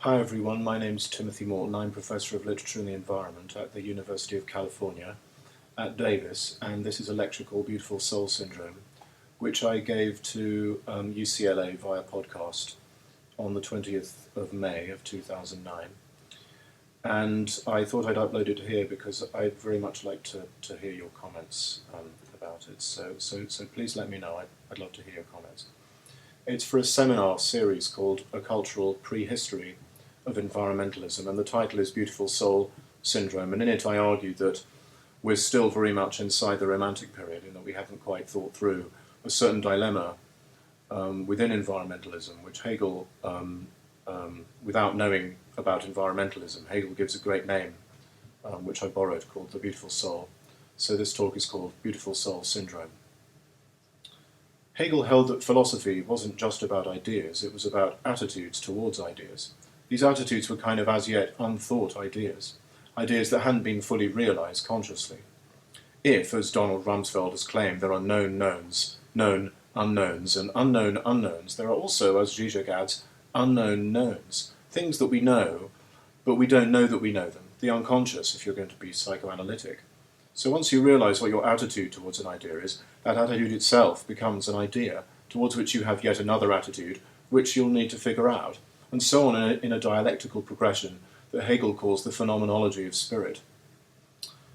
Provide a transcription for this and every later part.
Hi everyone, my name's Timothy Morton. I'm Professor of Literature and the Environment at the University of California at Davis, and this is a lecture called Beautiful Soul Syndrome, which I gave to UCLA via podcast on the 20th of May of 2009. And I thought I'd upload it here because I'd very much like to hear your comments about it. So please let me know. I'd love to hear your comments. It's for a seminar series called A Cultural Prehistory of Environmentalism, and the title is Beautiful Soul Syndrome, and in it I argued that we're still very much inside the Romantic period, in that we haven't quite thought through a certain dilemma within environmentalism, which Hegel, without knowing about environmentalism, Hegel gives a great name, which I borrowed, called the Beautiful Soul. So this talk is called Beautiful Soul Syndrome. Hegel held that philosophy wasn't just about ideas, it was about attitudes towards ideas. These attitudes were kind of as yet unthought ideas, ideas that hadn't been fully realised consciously. If, as Donald Rumsfeld has claimed, there are known knowns, known unknowns, and unknown unknowns, there are also, as Zizek adds, unknown knowns, things that we know, but we don't know that we know them, the unconscious, if you're going to be psychoanalytic. So once you realise what your attitude towards an idea is, that attitude itself becomes an idea, towards which you have yet another attitude, which you'll need to figure out, and so on in a dialectical progression that Hegel calls the phenomenology of spirit.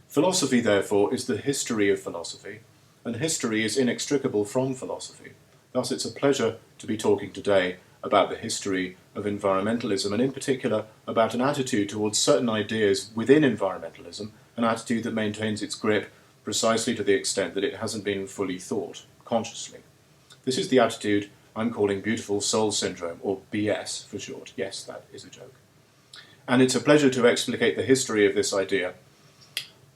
Philosophy, therefore, is the history of philosophy, and history is inextricable from philosophy. Thus it's a pleasure to be talking today about the history of environmentalism, and in particular about an attitude towards certain ideas within environmentalism, an attitude that maintains its grip precisely to the extent that it hasn't been fully thought consciously. This is the attitude I'm calling Beautiful Soul Syndrome, or BS for short. Yes, that is a joke. And it's a pleasure to explicate the history of this idea,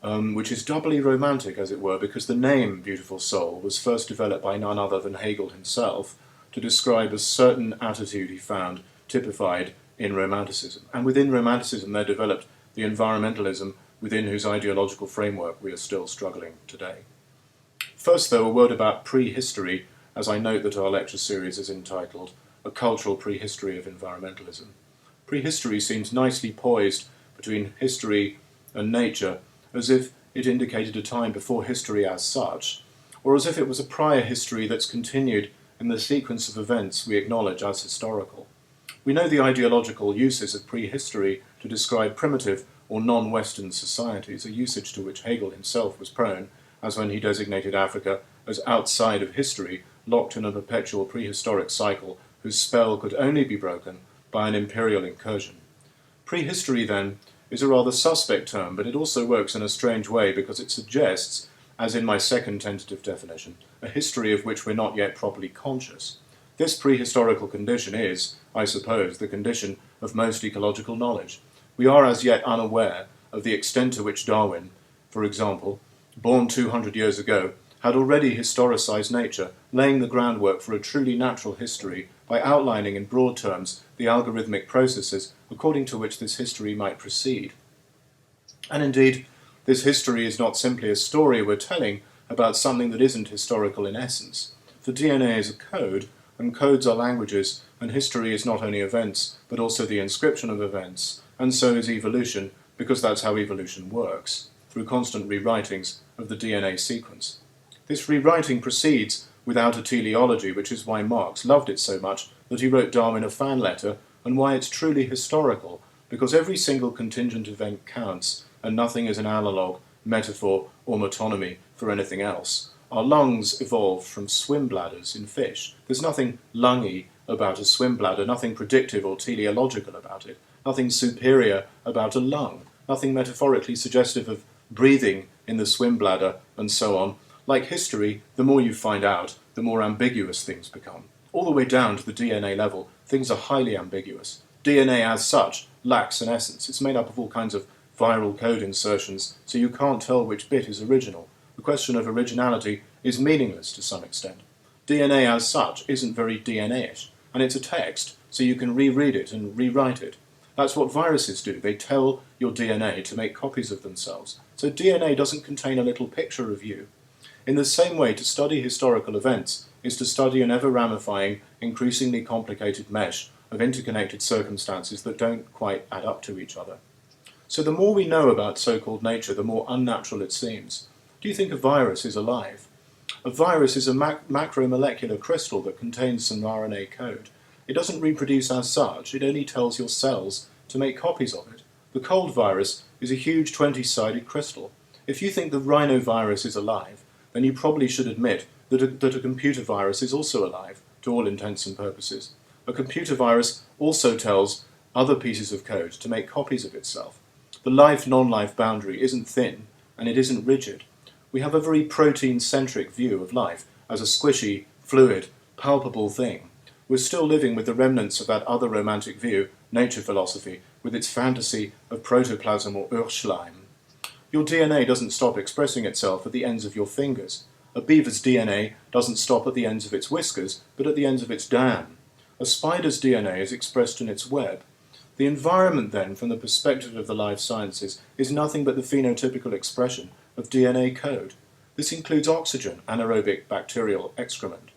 which is doubly romantic, as it were, because the name Beautiful Soul was first developed by none other than Hegel himself to describe a certain attitude he found typified in Romanticism. And within Romanticism there developed the environmentalism within whose ideological framework we are still struggling today. First, though, a word about prehistory, as I note that our lecture series is entitled A Cultural Prehistory of Environmentalism. Prehistory seems nicely poised between history and nature, as if it indicated a time before history as such, or as if it was a prior history that's continued in the sequence of events we acknowledge as historical. We know the ideological uses of prehistory to describe primitive or non-Western societies, a usage to which Hegel himself was prone, as when he designated Africa as outside of history, locked in a perpetual prehistoric cycle whose spell could only be broken by an imperial incursion. Prehistory, then, is a rather suspect term, but it also works in a strange way because it suggests, as in my second tentative definition, a history of which we're not yet properly conscious. This prehistorical condition is, I suppose, the condition of most ecological knowledge. We are as yet unaware of the extent to which Darwin, for example, born 200 years ago, had already historicised nature, laying the groundwork for a truly natural history by outlining in broad terms the algorithmic processes according to which this history might proceed. And indeed, this history is not simply a story we're telling about something that isn't historical in essence. For DNA is a code, and codes are languages, and history is not only events, but also the inscription of events, and so is evolution, because that's how evolution works, through constant rewritings of the DNA sequence. This rewriting proceeds without a teleology, which is why Marx loved it so much that he wrote Darwin a fan letter, and why it's truly historical, because every single contingent event counts, and nothing is an analogue, metaphor, or metonymy for anything else. Our lungs evolved from swim bladders in fish. There's nothing lungy about a swim bladder, nothing predictive or teleological about it, nothing superior about a lung, nothing metaphorically suggestive of breathing in the swim bladder, and so on. Like history, the more you find out, the more ambiguous things become. All the way down to the DNA level, things are highly ambiguous. DNA as such lacks an essence. It's made up of all kinds of viral code insertions, so you can't tell which bit is original. The question of originality is meaningless to some extent. DNA as such isn't very DNA-ish, and it's a text, so you can reread it and rewrite it. That's what viruses do. They tell your DNA to make copies of themselves. So DNA doesn't contain a little picture of you. In the same way, to study historical events is to study an ever-ramifying, increasingly complicated mesh of interconnected circumstances that don't quite add up to each other. So the more we know about so-called nature, the more unnatural it seems. Do you think a virus is alive? A virus is a macromolecular crystal that contains some RNA code. It doesn't reproduce as such, it only tells your cells to make copies of it. The cold virus is a huge 20-sided crystal. If you think the rhinovirus is alive, then you probably should admit that a computer virus is also alive, to all intents and purposes. A computer virus also tells other pieces of code to make copies of itself. The life-non-life boundary isn't thin, and it isn't rigid. We have a very protein-centric view of life as a squishy, fluid, palpable thing. We're still living with the remnants of that other romantic view, nature philosophy, with its fantasy of protoplasm or Urschleim. Your DNA doesn't stop expressing itself at the ends of your fingers. A beaver's DNA doesn't stop at the ends of its whiskers, but at the ends of its dam. A spider's DNA is expressed in its web. The environment, then, from the perspective of the life sciences, is nothing but the phenotypical expression of DNA code. This includes oxygen, anaerobic bacterial excrement.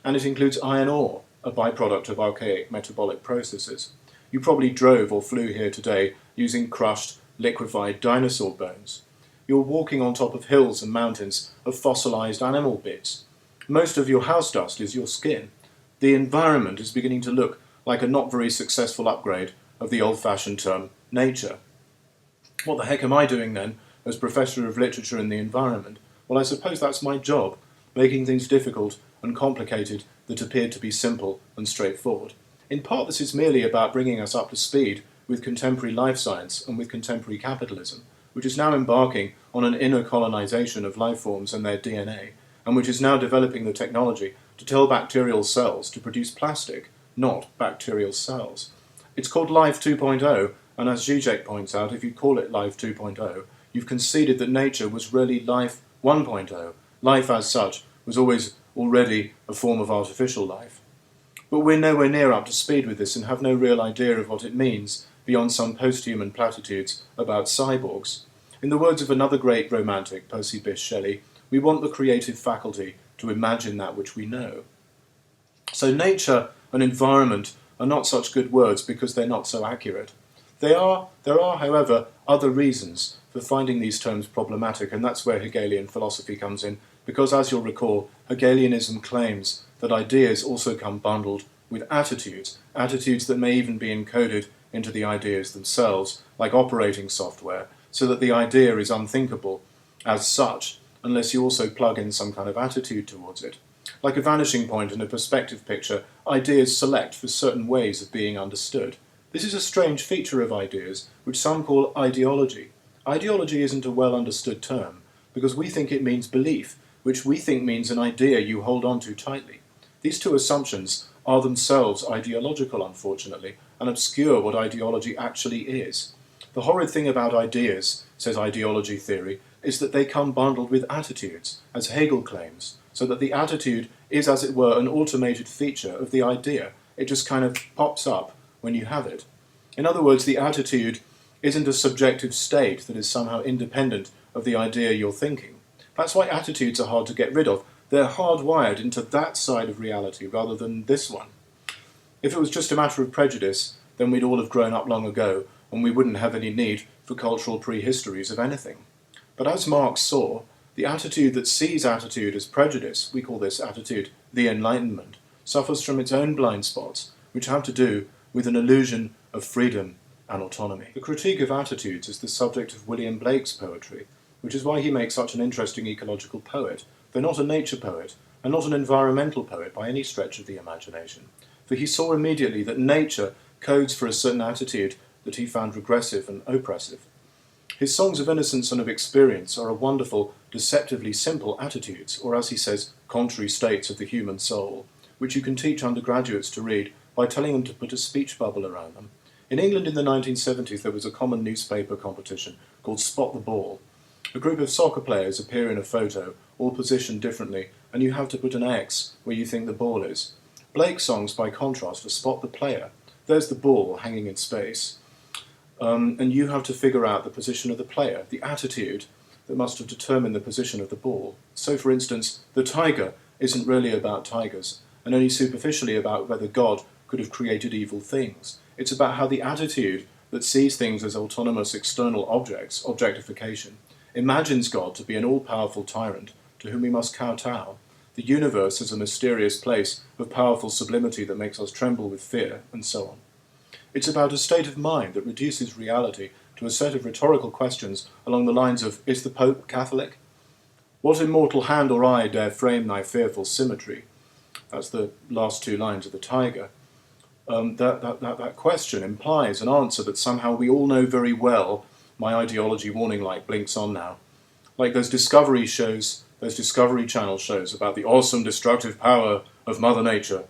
And it includes iron ore, a byproduct of archaic metabolic processes. You probably drove or flew here today using crushed, liquefied dinosaur bones. You're walking on top of hills and mountains of fossilized animal bits. Most of your house dust is your skin. The environment is beginning to look like a not very successful upgrade of the old-fashioned term nature. What the heck am I doing then as Professor of Literature and the Environment? Well, I suppose that's my job, making things difficult and complicated that appeared to be simple and straightforward. In part, this is merely about bringing us up to speed with contemporary life science and with contemporary capitalism, which is now embarking on an inner colonization of life forms and their DNA, and which is now developing the technology to tell bacterial cells to produce plastic, not bacterial cells. It's called Life 2.0, and as Zizek points out, if you call it Life 2.0, you've conceded that nature was really Life 1.0. Life as such was already a form of artificial life. But we're nowhere near up to speed with this and have no real idea of what it means beyond some post-human platitudes about cyborgs. In the words of another great romantic, Percy Bysshe Shelley, we want the creative faculty to imagine that which we know. So nature and environment are not such good words because they're not so accurate. There are, however, other reasons for finding these terms problematic, and that's where Hegelian philosophy comes in, because, as you'll recall, Hegelianism claims that ideas also come bundled with attitudes that may even be encoded into the ideas themselves, like operating software, so that the idea is unthinkable as such, unless you also plug in some kind of attitude towards it. Like a vanishing point in a perspective picture, ideas select for certain ways of being understood. This is a strange feature of ideas, which some call ideology. Ideology isn't a well-understood term, because we think it means belief, which we think means an idea you hold on to tightly. These two assumptions are themselves ideological, unfortunately, and obscure what ideology actually is. The horrid thing about ideas, says ideology theory, is that they come bundled with attitudes, as Hegel claims, so that the attitude is, as it were, an automated feature of the idea. It just kind of pops up when you have it. In other words, the attitude isn't a subjective state that is somehow independent of the idea you're thinking. That's why attitudes are hard to get rid of. They're hardwired into that side of reality rather than this one. If it was just a matter of prejudice, then we'd all have grown up long ago, and we wouldn't have any need for cultural prehistories of anything. But as Marx saw, the attitude that sees attitude as prejudice, we call this attitude the Enlightenment, suffers from its own blind spots, which have to do with an illusion of freedom and autonomy. The critique of attitudes is the subject of William Blake's poetry, which is why he makes such an interesting ecological poet, though not a nature poet, and not an environmental poet by any stretch of the imagination. For he saw immediately that nature codes for a certain attitude that he found regressive and oppressive. His songs of innocence and of experience are a wonderful, deceptively simple attitudes, or as he says, contrary states of the human soul, which you can teach undergraduates to read by telling them to put a speech bubble around them. In England in the 1970s there was a common newspaper competition called Spot the Ball. A group of soccer players appear in a photo, all positioned differently, and you have to put an X where you think the ball is. Blake's songs, by contrast, are Spot the Player. There's the ball hanging in space, and you have to figure out the position of the player, the attitude that must have determined the position of the ball. So, for instance, the tiger isn't really about tigers, and only superficially about whether God could have created evil things. It's about how the attitude that sees things as autonomous external objects, objectification, imagines God to be an all-powerful tyrant to whom we must kowtow, the universe as a mysterious place of powerful sublimity that makes us tremble with fear, and so on. It's about a state of mind that reduces reality to a set of rhetorical questions along the lines of, is the Pope Catholic? What immortal hand or eye dare frame thy fearful symmetry? That's the last two lines of the Tiger. That question implies an answer that somehow we all know very well. My ideology warning light blinks on now. Like those Discovery shows, those Discovery Channel shows about the awesome destructive power of Mother Nature.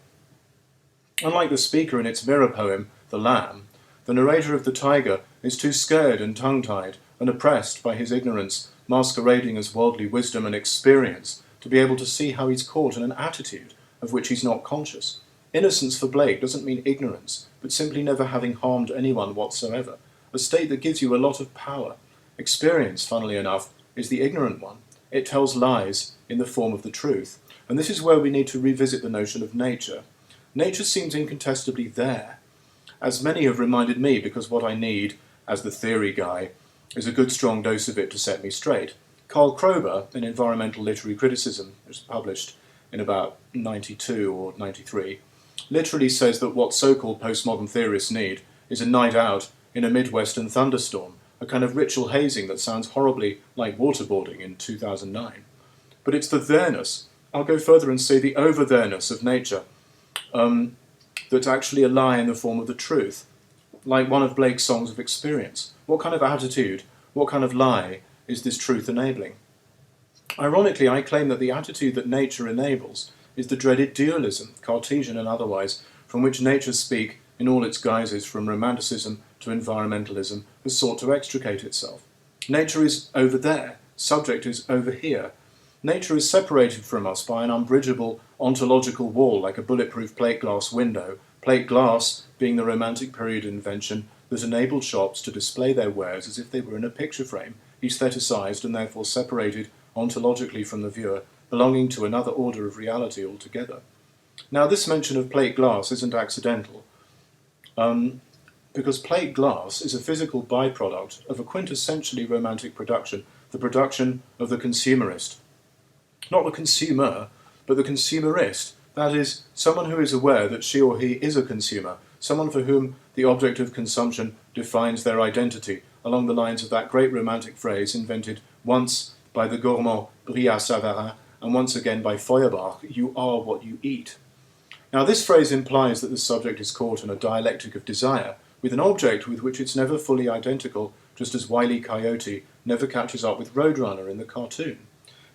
Unlike the speaker in its mirror poem, The Lamb, the narrator of the Tiger is too scared and tongue-tied and oppressed by his ignorance, masquerading as worldly wisdom and experience, to be able to see how he's caught in an attitude of which he's not conscious. Innocence for Blake doesn't mean ignorance, but simply never having harmed anyone whatsoever, a state that gives you a lot of power. Experience, funnily enough, is the ignorant one. It tells lies in the form of the truth, and this is where we need to revisit the notion of nature. Nature seems incontestably there, as many have reminded me, because what I need, as the theory guy, is a good strong dose of it to set me straight. Karl Kroeber, in Environmental Literary Criticism, which was published in about 92 or 93, literally says that what so-called postmodern theorists need is a night out in a Midwestern thunderstorm, a kind of ritual hazing that sounds horribly like waterboarding in 2009. But it's the there-ness, I'll go further and say the over-there-ness of nature, that's actually a lie in the form of the truth, like one of Blake's songs of experience. What kind of attitude, what kind of lie is this truth enabling? Ironically, I claim that the attitude that nature enables is the dreaded dualism, Cartesian and otherwise, from which nature speak in all its guises from romanticism to environmentalism has sought to extricate itself. Nature is over there, subject is over here. Nature is separated from us by an unbridgeable ontological wall like a bulletproof plate glass window, plate glass being the Romantic period invention that enabled shops to display their wares as if they were in a picture frame, aestheticised and therefore separated ontologically from the viewer, belonging to another order of reality altogether. Now, this mention of plate glass isn't accidental, because plate glass is a physical byproduct of a quintessentially romantic production, the production of the consumerist. Not the consumer, but the consumerist, that is, someone who is aware that she or he is a consumer, someone for whom the object of consumption defines their identity, along the lines of that great romantic phrase invented once by the gourmand Brillat-Savarin and once again by Feuerbach, "You are what you eat." Now, this phrase implies that the subject is caught in a dialectic of desire, with an object with which it's never fully identical, just as Wile E. Coyote never catches up with Roadrunner in the cartoon.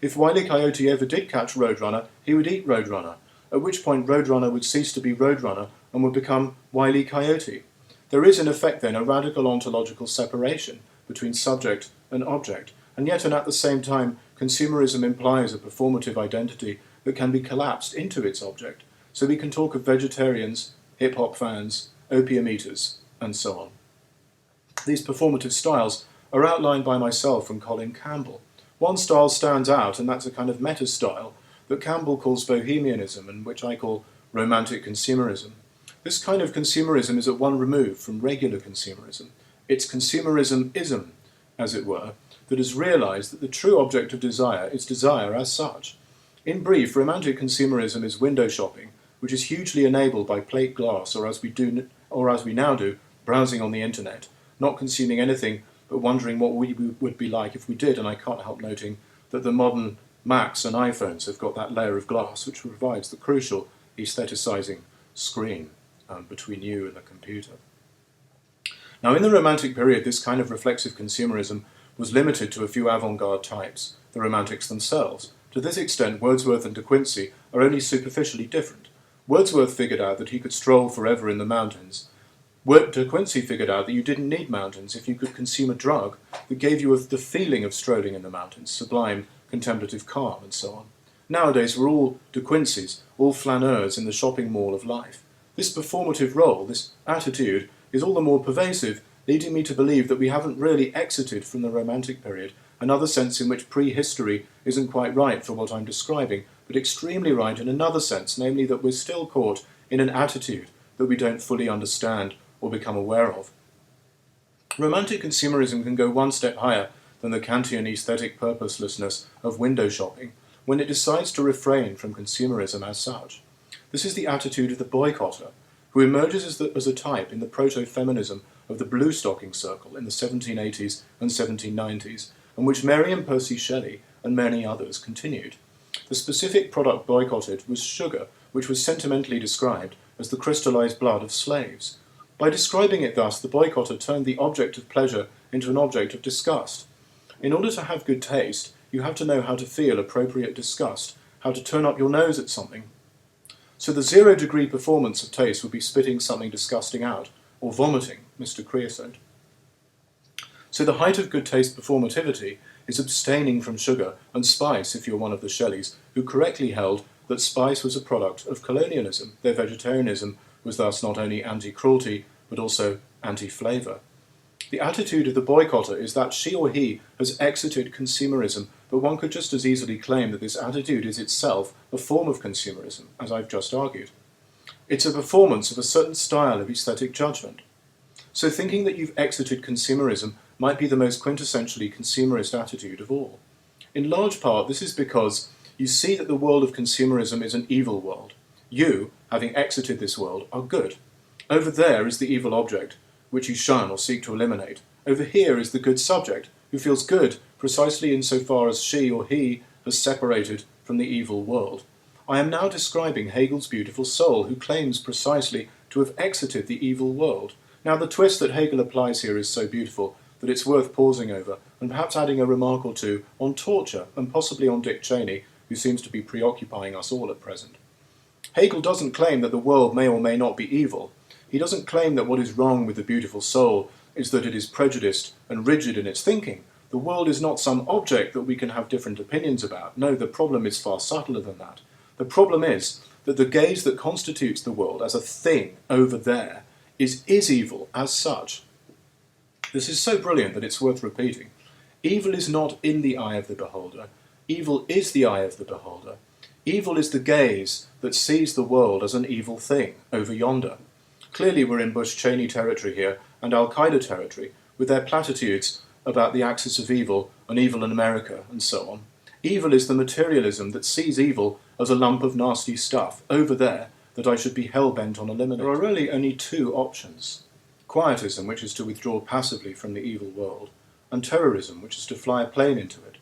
If Wile E. Coyote ever did catch Roadrunner, he would eat Roadrunner, at which point Roadrunner would cease to be Roadrunner and would become Wile E. Coyote. There is in effect then a radical ontological separation between subject and object, and yet and at the same time consumerism implies a performative identity that can be collapsed into its object, so we can talk of vegetarians, hip-hop fans, opium eaters, and so on. These performative styles are outlined by myself and Colin Campbell. One style stands out, and that's a kind of meta-style that Campbell calls bohemianism and which I call romantic consumerism. This kind of consumerism is at one remove from regular consumerism. It's consumerism-ism, as it were, that has realised that the true object of desire is desire as such. In brief, romantic consumerism is window shopping, which is hugely enabled by plate glass, or as we now do, browsing on the internet, not consuming anything but wondering what we would be like if we did, and I can't help noting that the modern Macs and iPhones have got that layer of glass which provides the crucial aestheticising screen between you and the computer. Now, in the Romantic period, this kind of reflexive consumerism was limited to a few avant-garde types, the Romantics themselves. To this extent, Wordsworth and De Quincey are only superficially different. Wordsworth figured out that he could stroll forever in the mountains. De Quincey figured out that you didn't need mountains if you could consume a drug that gave you the feeling of strolling in the mountains, sublime, contemplative calm, and so on. Nowadays, we're all De Quincys, all flaneurs in the shopping mall of life. This performative role, this attitude, is all the more pervasive, leading me to believe that we haven't really exited from the Romantic period, another sense in which prehistory isn't quite right for what I'm describing, but extremely right in another sense, namely that we're still caught in an attitude that we don't fully understand or become aware of. Romantic consumerism can go one step higher than the Kantian aesthetic purposelessness of window shopping when it decides to refrain from consumerism as such. This is the attitude of the boycotter, who emerges as a type in the proto-feminism of the blue stocking circle in the 1780s and 1790s, and which Mary and Percy Shelley and many others continued. The specific product boycotted was sugar, which was sentimentally described as the crystallized blood of slaves. By describing it thus, the boycotter turned the object of pleasure into an object of disgust. In order to have good taste, you have to know how to feel appropriate disgust, how to turn up your nose at something. So the 0-degree performance of taste would be spitting something disgusting out, or vomiting Mr. Creosote. So the height of good taste performativity is abstaining from sugar and spice if you're one of the Shelleys, who correctly held that spice was a product of colonialism. Their vegetarianism was thus not only anti-cruelty, but also anti-flavour. The attitude of the boycotter is that she or he has exited consumerism, but one could just as easily claim that this attitude is itself a form of consumerism, as I've just argued. It's a performance of a certain style of aesthetic judgment. So thinking that you've exited consumerism might be the most quintessentially consumerist attitude of all. In large part, this is because you see that the world of consumerism is an evil world. You, having exited this world, are good. Over there is the evil object, which you shun or seek to eliminate. Over here is the good subject, who feels good precisely insofar as she or he has separated from the evil world. I am now describing Hegel's beautiful soul, who claims precisely to have exited the evil world. Now, the twist that Hegel applies here is so beautiful that it's worth pausing over, and perhaps adding a remark or two on torture, and possibly on Dick Cheney, who seems to be preoccupying us all at present. Hegel doesn't claim that the world may or may not be evil. He doesn't claim that what is wrong with the beautiful soul is that it is prejudiced and rigid in its thinking. The world is not some object that we can have different opinions about. No, the problem is far subtler than that. The problem is that the gaze that constitutes the world as a thing over there is evil as such. This is so brilliant that it's worth repeating. Evil is not in the eye of the beholder. Evil is the eye of the beholder. Evil is the gaze that sees the world as an evil thing over yonder. Clearly we're in Bush-Cheney territory here, and Al-Qaeda territory, with their platitudes about the axis of evil and evil in America and so on. Evil is the materialism that sees evil as a lump of nasty stuff over there that I should be hell-bent on eliminating. There are really only two options. Quietism, which is to withdraw passively from the evil world, and terrorism, which is to fly a plane into it.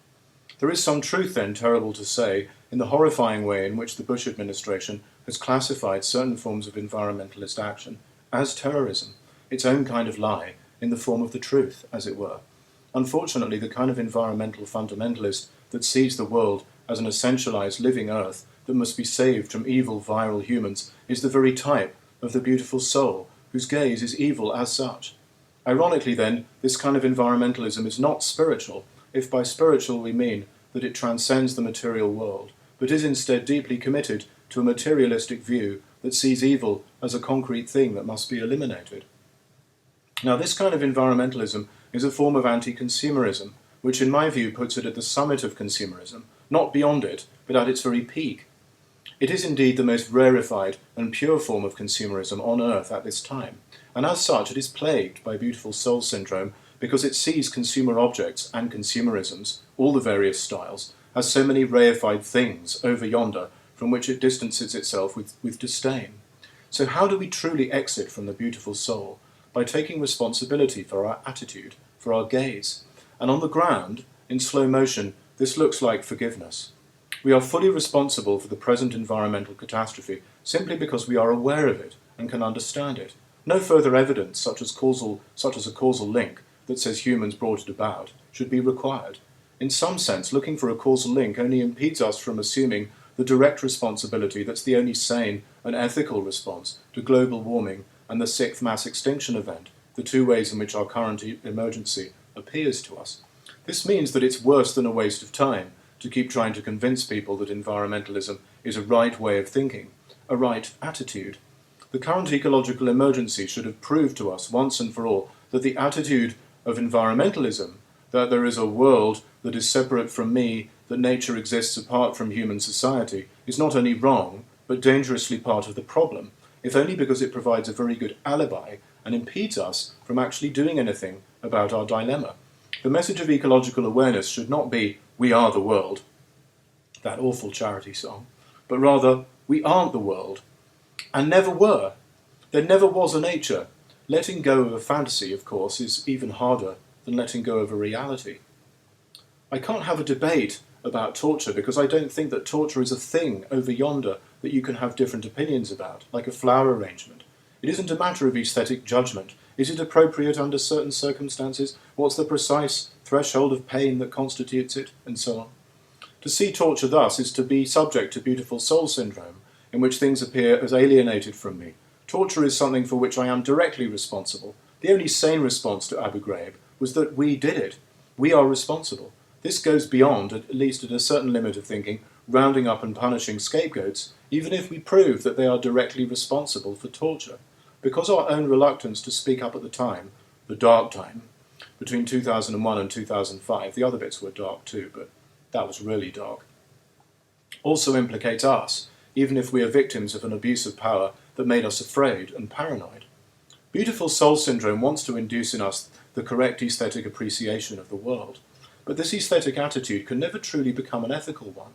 There is some truth then, terrible to say, in the horrifying way in which the Bush administration has classified certain forms of environmentalist action as terrorism, its own kind of lie, in the form of the truth, as it were. Unfortunately, the kind of environmental fundamentalist that sees the world as an essentialized living earth that must be saved from evil viral humans is the very type of the beautiful soul, whose gaze is evil as such. Ironically then, this kind of environmentalism is not spiritual, if by spiritual we mean that it transcends the material world, but is instead deeply committed to a materialistic view that sees evil as a concrete thing that must be eliminated. Now, this kind of environmentalism is a form of anti-consumerism, which in my view puts it at the summit of consumerism, not beyond it, but at its very peak. It is indeed the most rarefied and pure form of consumerism on earth at this time, and as such it is plagued by beautiful soul syndrome because it sees consumer objects and consumerisms, all the various styles, as so many reified things over yonder from which it distances itself with disdain. So how do we truly exit from the beautiful soul? By taking responsibility for our attitude, for our gaze. And on the ground, in slow motion, this looks like forgiveness. We are fully responsible for the present environmental catastrophe simply because we are aware of it and can understand it. No further evidence, such as a causal link that says humans brought it about, should be required. In some sense, looking for a causal link only impedes us from assuming the direct responsibility that's the only sane and ethical response to global warming and the sixth mass extinction event, the two ways in which our current emergency appears to us. This means that it's worse than a waste of time to keep trying to convince people that environmentalism is a right way of thinking, a right attitude. The current ecological emergency should have proved to us once and for all that the attitude of environmentalism, that there is a world that is separate from me, that nature exists apart from human society, is not only wrong, but dangerously part of the problem. if only because it provides a very good alibi and impedes us from actually doing anything about our dilemma. The message of ecological awareness should not be, "we are the world," that awful charity song, but rather, we aren't the world, and never were. There never was a nature. Letting go of a fantasy, of course, is even harder than letting go of a reality. I can't have a debate about torture because I don't think that torture is a thing over yonder that you can have different opinions about, like a flower arrangement. It isn't a matter of aesthetic judgment. Is it appropriate under certain circumstances? What's the precise threshold of pain that constitutes it? And so on. To see torture thus is to be subject to beautiful soul syndrome, in which things appear as alienated from me. Torture is something for which I am directly responsible. The only sane response to Abu Ghraib was that we did it. We are responsible. This goes beyond, at least at a certain limit of thinking, rounding up and punishing scapegoats, even if we prove that they are directly responsible for torture. Because our own reluctance to speak up at the time, the dark time, between 2001 and 2005, the other bits were dark too, but that was really dark, also implicates us, even if we are victims of an abuse of power that made us afraid and paranoid. Beautiful soul syndrome wants to induce in us the correct aesthetic appreciation of the world, but this aesthetic attitude can never truly become an ethical one.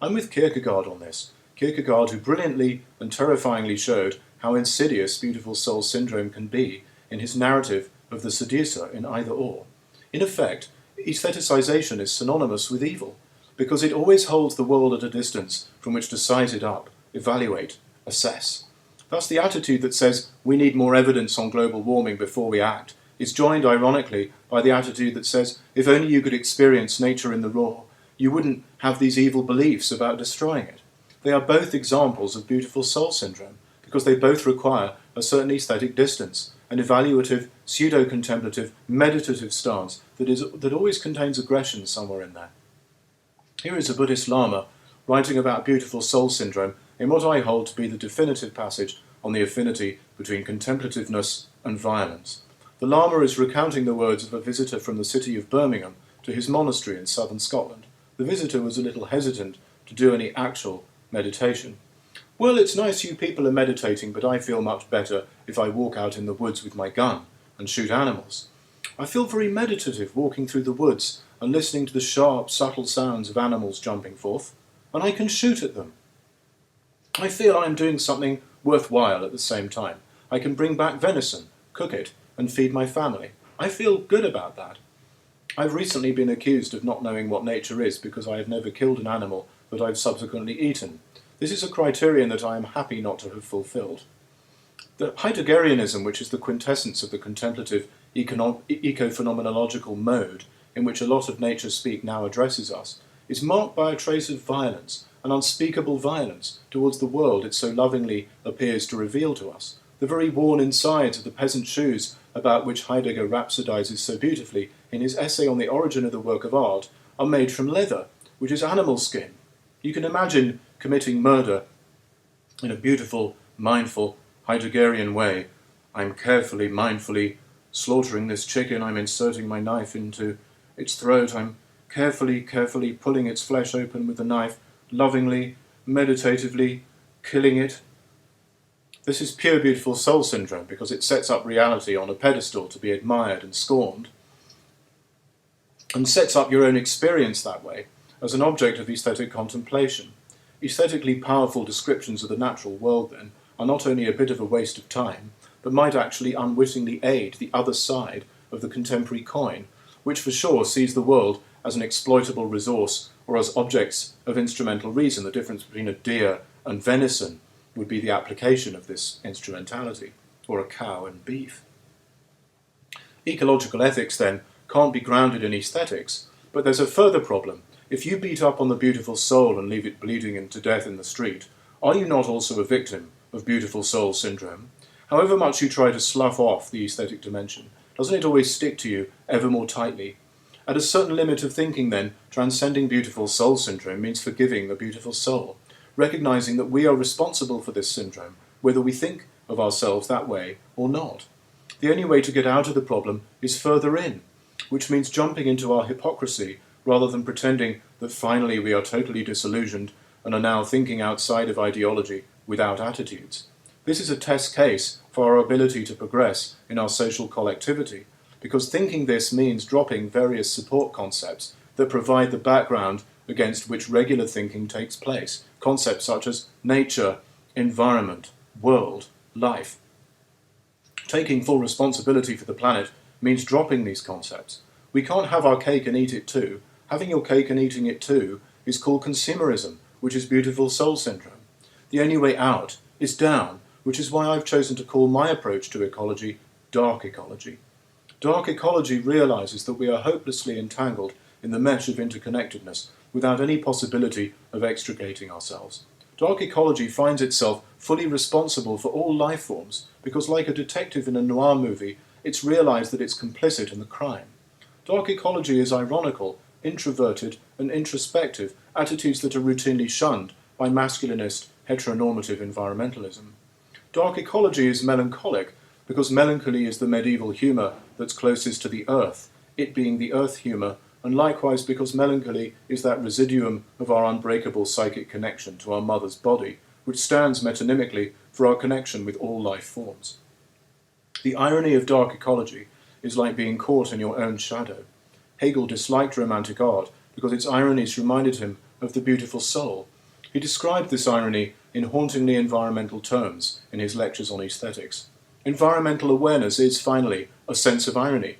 I'm with Kierkegaard on this, Kierkegaard who brilliantly and terrifyingly showed how insidious beautiful soul syndrome can be in his narrative of the seducer in Either Or. In effect, aestheticization is synonymous with evil, because it always holds the world at a distance from which to size it up, evaluate, assess. Thus the attitude that says we need more evidence on global warming before we act is joined ironically by the attitude that says if only you could experience nature in the raw, you wouldn't have these evil beliefs about destroying it. They are both examples of beautiful soul syndrome, because they both require a certain aesthetic distance, an evaluative, pseudo-contemplative, meditative stance that always contains aggression somewhere in there. Here is a Buddhist Lama writing about beautiful soul syndrome in what I hold to be the definitive passage on the affinity between contemplativeness and violence. The Lama is recounting the words of a visitor from the city of Birmingham to his monastery in southern Scotland. The visitor was a little hesitant to do any actual meditation. "Well, it's nice you people are meditating, but I feel much better if I walk out in the woods with my gun and shoot animals. I feel very meditative walking through the woods and listening to the sharp, subtle sounds of animals jumping forth, and I can shoot at them. I feel I am doing something worthwhile at the same time. I can bring back venison, cook it, and feed my family. I feel good about that. I've recently been accused of not knowing what nature is because I have never killed an animal that I've subsequently eaten. This is a criterion that I am happy not to have fulfilled. The Heideggerianism, which is the quintessence of the contemplative eco-phenomenological mode in which a lot of nature speak now addresses us, is marked by a trace of violence, an unspeakable violence towards the world it so lovingly appears to reveal to us. The very worn insides of the peasant shoes about which Heidegger rhapsodizes so beautifully in his essay on the origin of the work of art are made from leather, which is animal skin. You can imagine committing murder in a beautiful, mindful, Heideggerian way. I'm carefully, mindfully slaughtering this chicken. I'm inserting my knife into its throat. I'm carefully pulling its flesh open with the knife, lovingly, meditatively killing it. This is pure beautiful soul syndrome because it sets up reality on a pedestal to be admired and scorned, and sets up your own experience that way as an object of aesthetic contemplation. Aesthetically powerful descriptions of the natural world, then, are not only a bit of a waste of time, but might actually unwittingly aid the other side of the contemporary coin, which for sure sees the world as an exploitable resource or as objects of instrumental reason. The difference between a deer and venison would be the application of this instrumentality, or a cow and beef. Ecological ethics, then, can't be grounded in aesthetics, but there's a further problem. If you beat up on the beautiful soul and leave it bleeding to death in the street, are you not also a victim of beautiful soul syndrome? However much you try to slough off the aesthetic dimension, doesn't it always stick to you ever more tightly? At a certain limit of thinking, then, transcending beautiful soul syndrome means forgiving the beautiful soul, recognizing that we are responsible for this syndrome, whether we think of ourselves that way or not. The only way to get out of the problem is further in, which means jumping into our hypocrisy rather than pretending that finally we are totally disillusioned and are now thinking outside of ideology without attitudes. This is a test case for our ability to progress in our social collectivity, because thinking this means dropping various support concepts that provide the background against which regular thinking takes place, concepts such as nature, environment, world, life. Taking full responsibility for the planet means dropping these concepts. We can't have our cake and eat it too. Having your cake and eating it too is called consumerism, which is beautiful soul syndrome. The only way out is down, which is why I've chosen to call my approach to ecology dark ecology. Dark ecology realizes that we are hopelessly entangled in the mesh of interconnectedness without any possibility of extricating ourselves. Dark ecology finds itself fully responsible for all life forms because, like a detective in a noir movie, it's realized that it's complicit in the crime. Dark ecology is ironical, introverted, and introspective, attitudes that are routinely shunned by masculinist, heteronormative environmentalism. Dark ecology is melancholic because melancholy is the medieval humour that's closest to the earth, it being the earth humour, and likewise because melancholy is that residuum of our unbreakable psychic connection to our mother's body, which stands metonymically for our connection with all life forms. The irony of dark ecology is like being caught in your own shadow. Hegel disliked romantic art because its ironies reminded him of the beautiful soul. He described this irony in hauntingly environmental terms in his lectures on aesthetics. Environmental awareness is, finally, a sense of irony,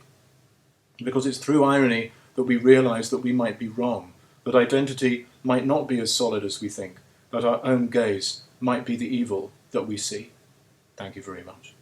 because it's through irony that we realize that we might be wrong, that identity might not be as solid as we think, that our own gaze might be the evil that we see. Thank you very much.